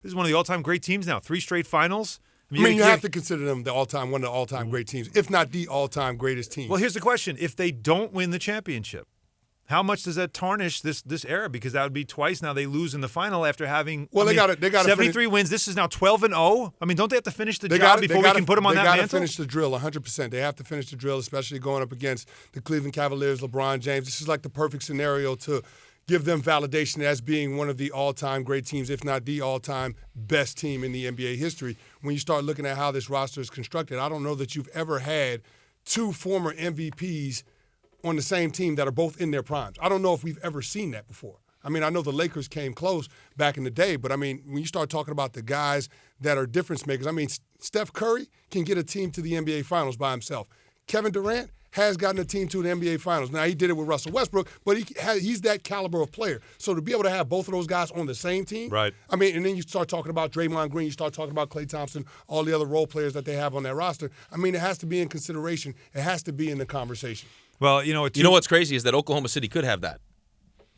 This is one of the all-time great teams now. 3 straight finals. I mean, you have to consider them one of the all-time great teams, if not the all-time greatest team. Well, here's the question. If they don't win the championship, how much does that tarnish this era? Because that would be twice now they lose in the final after having they got 73 wins. This is now 12-0. I mean, don't they have to finish the job before we can put them on that mantle? They got to finish the drill 100%. They have to finish the drill, especially going up against the Cleveland Cavaliers, LeBron James. This is like the perfect scenario to give them validation as being one of the all-time great teams, if not the all-time best team in the NBA history. When you start looking at how this roster is constructed, I don't know that you've ever had 2 former MVPs on the same team that are both in their primes. I don't know if we've ever seen that before. I mean, I know the Lakers came close back in the day, but I mean, when you start talking about the guys that are difference makers, I mean, Steph Curry can get a team to the NBA Finals by himself. Kevin Durant has gotten a team to the NBA Finals. Now, he did it with Russell Westbrook, but he's that caliber of player. So to be able to have both of those guys on the same team, right? I mean, and then you start talking about Draymond Green, you start talking about Klay Thompson, all the other role players that they have on that roster. I mean, it has to be in consideration. It has to be in the conversation. Well, you know what's crazy is that Oklahoma City could have that.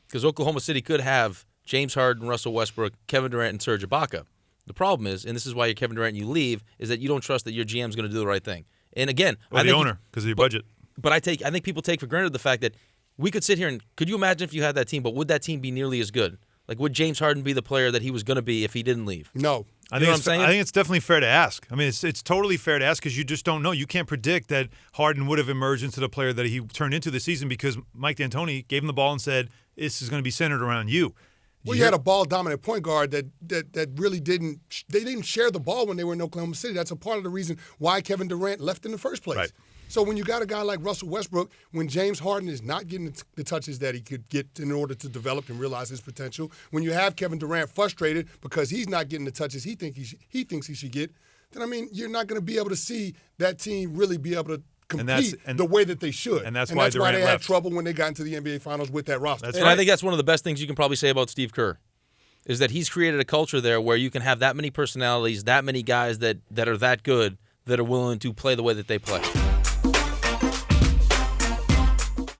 Because Oklahoma City could have James Harden, Russell Westbrook, Kevin Durant, and Serge Ibaka. The problem is, and this is why you're Kevin Durant and you leave, is that you don't trust that your GM is going to do the right thing. And again, the owner, because of your budget. But I think people take for granted the fact that we could sit here and could you imagine if you had that team, but would that team be nearly as good? Like, would James Harden be the player that he was going to be if he didn't leave? No. I think it's definitely fair to ask. I mean, it's totally fair to ask because you just don't know. You can't predict that Harden would have emerged into the player that he turned into this season because Mike D'Antoni gave him the ball and said, this is going to be centered around you. Well, you had a ball-dominant point guard that really didn't – they didn't share the ball when they were in Oklahoma City. That's a part of the reason why Kevin Durant left in the first place. Right. So when you got a guy like Russell Westbrook, when James Harden is not getting the touches that he could get in order to develop and realize his potential, when you have Kevin Durant frustrated because he's not getting the touches he thinks he should get, then, I mean, you're not going to be able to see that team really be able to compete the way that they should. And that's why they had trouble when they got into the NBA Finals with that roster. And I think that's one of the best things you can probably say about Steve Kerr is that he's created a culture there where you can have that many personalities, that many guys that are that good, that are willing to play the way that they play.